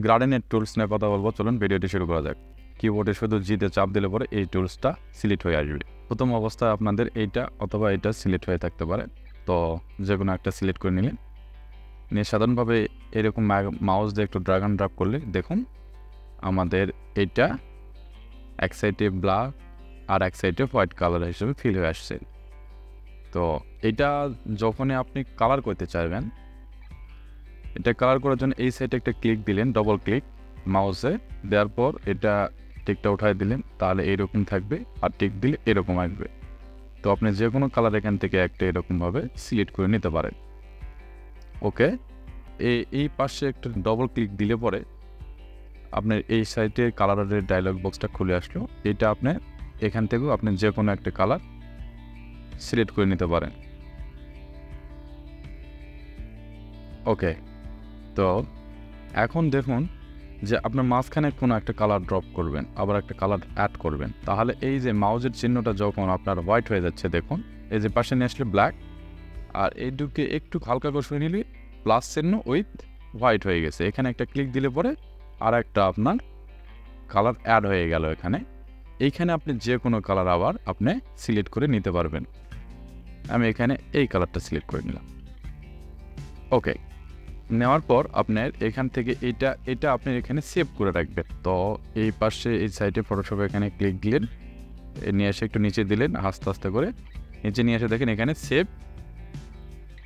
গার্ডেনের টুলস নিয়ে কথা বলবো, চলুন ভিডিওটি শুরু করা যাক। কিবোর্ডে শুধু জিতে চাপ দিলে পরে এই টুলসটা সিলেক্ট হয়ে আসবে। প্রথম অবস্থায় আপনাদের এইটা অথবা এটা সিলেক্ট হয়ে থাকতে পারে, তো যে কোনো একটা সিলেক্ট করে নিলেন। নিয়ে সাধারণভাবে এরকম মাউস দিয়ে একটু ড্র্যাগ অ্যান্ড ড্রপ করলে দেখুন আমাদের এইটা এক সাইডে ব্ল্যাক আর এক সাইডে হোয়াইট কালার হিসেবে ফিল হয়ে আসছে। তো এটা যখনই আপনি কালার করতে চাইবেন, এটা কালার করার জন্য এই সাইডে একটা ক্লিক দিলেন, ডবল ক্লিক মাউসে দেওয়ার পর এটা টিকটা উঠাই দিলেন, তাহলে এইরকম থাকবে, আর টিক দিলে এরকম আসবে। তো আপনি যে কোনো কালার এখান থেকে একটা এরকমভাবে সিলেক্ট করে নিতে পারেন। ওকে, এই পাশে একটা ডবল ক্লিক দিলে পরে আপনার এই সাইডে কালারের ডায়লগ বক্সটা খুলে আসলো। এটা আপনি এখান থেকেও আপনি যে কোনো একটা কালার সিলেক্ট করে নিতে পারেন। ওকে, তো এখন দেখুন যে আপনার মাঝখানে কোনো একটা কালার ড্রপ করবেন, আবার একটা কালার অ্যাড করবেন, তাহলে এই যে মাউজের চিহ্নটা যখন আপনার হোয়াইট হয়ে যাচ্ছে, দেখুন এই যে পাশে নিয়ে আসলে ব্ল্যাক, আর এইটুকে একটু হালকা করে শুনে নিলে প্লাস চিহ্ন উইথ হোয়াইট হয়ে গেছে। এখানে একটা ক্লিক দিলে পরে আর একটা আপনার কালার অ্যাড হয়ে গেল এখানে। এইখানে আপনি যে কোনো কালার আবার আপনি সিলেক্ট করে নিতে পারবেন। আমি এখানে এই কালারটা সিলেক্ট করে নিলাম। ওকে, নেওয়ার পর আপনার এখান থেকে এটা আপনি এখানে সেভ করে রাখবেন। তো এই পাশে এই সাইডে ফটোশপে এখানে ক্লিক দিলেন, নিয়ে এসে একটু নিচে দিলেন আস্তে আস্তে করে, নিচে নিয়ে এসে দেখেন এখানে সেভ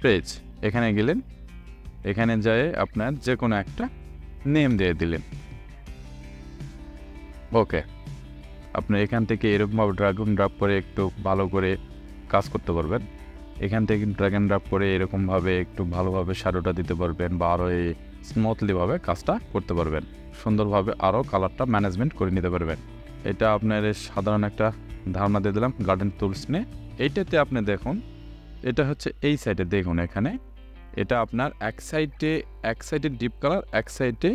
পেজ, এখানে গেলেন, এখানে যায় আপনার যে কোনো একটা নেম দিয়ে দিলেন। ওকে, আপনি এখান থেকে এরকমভাবে ড্র্যাগ অ্যান্ড ড্রপ করে একটু ভালো করে কাজ করতে পারবেন। এখান থেকে ড্র্যাগ অ্যান্ড ড্রপ করে এরকমভাবে একটু ভালোভাবে শ্যাডোটা দিতে পারবেন, বা আরও এই স্মুথলিভাবে কাজটা করতে পারবেন, সুন্দরভাবে আরও কালারটা ম্যানেজমেন্ট করে নিতে পারবেন। এটা আপনার সাধারণ একটা ধারণা দিয়ে দিলাম গার্ডেন টুলস নিয়ে। এইটাতে আপনি দেখুন, এটা হচ্ছে এই সাইডে দেখুন, এখানে এটা আপনার এক সাইডে ডিপ কালার, এক সাইডে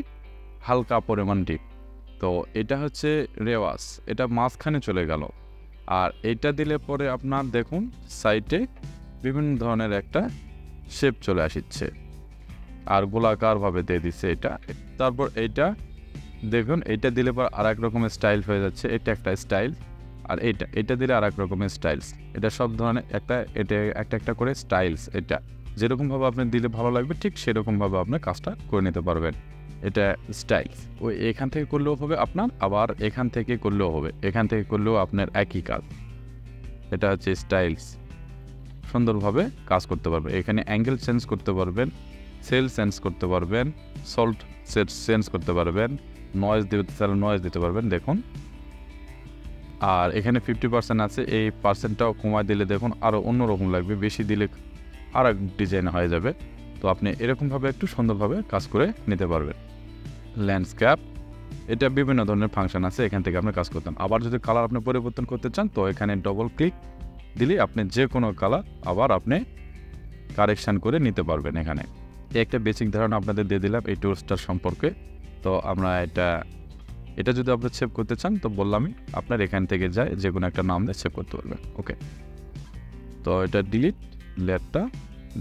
হালকা পরিমাণ ডিপ। তো এটা হচ্ছে রেওয়াজ, এটা মাঝখানে চলে গেল। আর এইটা দিলে পরে আপনার দেখুন সাইডে বিভিন্ন ধরনের একটা শেপ চলে আসছে, আর গোলাকারভাবে দিয়ে দিচ্ছে এটা। তারপর এইটা দেখুন, এইটা দিলে পর আর এক রকমের স্টাইল হয়ে যাচ্ছে, এটা একটা স্টাইল, আর এটা দিলে আর এক রকমের স্টাইলস। এটা সব ধরনের এটা একটা করে স্টাইলস। এটা যেরকমভাবে আপনি দিলে ভালো লাগবে, ঠিক সেরকমভাবে আপনি কাজটা করে নিতে পারবেন। এটা স্টাইলস, ওই এখান থেকে করলেও হবে আপনার, আবার এখান থেকে করলেও হবে, এখান থেকে করলেও আপনার একই কাজ। এটা হচ্ছে স্টাইলস, সুন্দরভাবে কাজ করতে পারবে। এখানে অ্যাঙ্গেল চেঞ্জ করতে পারবেন, সেল চেঞ্জ করতে পারবেন, সল্ট চেঞ্জ করতে পারবেন, নয়েজ দিতে চাইলে নয়েজ দিতে পারবেন দেখুন। আর এখানে 50% আছে, এই পার্সেন্টটাও কমায় দিলে দেখুন আরও অন্যরকম লাগবে, বেশি দিলে আর এক ডিজাইন হয়ে যাবে। তো আপনি এরকমভাবে একটু সুন্দরভাবে কাজ করে নিতে পারবেন। ল্যান্ডস্কেপ, এটা বিভিন্ন ধরনের ফাংশন আছে, এখান থেকে আপনি কাজ করতেন। আবার যদি কালার আপনি পরিবর্তন করতে চান, তো এখানে ডবল ক্লিক দিলে আপনি যে কোনো কালার আবার আপনি কারেকশান করে নিতে পারবেন। এখানে একটা বেসিক ধারণা আপনাদের দিয়ে দিলাম এই টুলসটার সম্পর্কে। তো আমরা এটা যদি আপনি সেভ করতে চান, তো বললামই আপনার এখান থেকে যায় যে কোনো একটা নাম দিয়ে সেভ করতে পারবেন। ওকে, তো এটা ডিলিট লেয়ারটা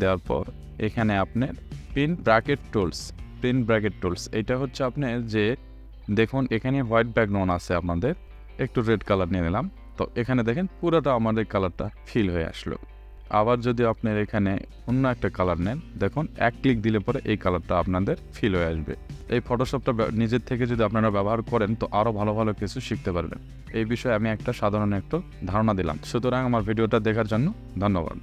দেওয়ার পর এখানে আপনার প্রিন্ট ব্র্যাকেট টুলস, এটা হচ্ছে আপনার যে দেখুন এখানে হোয়াইট ব্যাকগ্রাউন্ড আছে, আপনাদের একটু রেড কালার নিয়ে নিলাম। তো এখানে দেখেন পুরোটা আমাদের কালারটা ফিল হয়ে আসলো। আবার যদি আপনার এখানে অন্য একটা কালার নেন, দেখুন এক ক্লিক দিলে পরে এই কালারটা আপনাদের ফিল হয়ে আসবে। এই ফটোশপটা নিজের থেকে যদি আপনারা ব্যবহার করেন, তো আরও ভালো ভালো কিছু শিখতে পারবেন। এই বিষয়ে আমি একটা সাধারণ একটু ধারণা দিলাম। সুতরাং আমার ভিডিওটা দেখার জন্য ধন্যবাদ।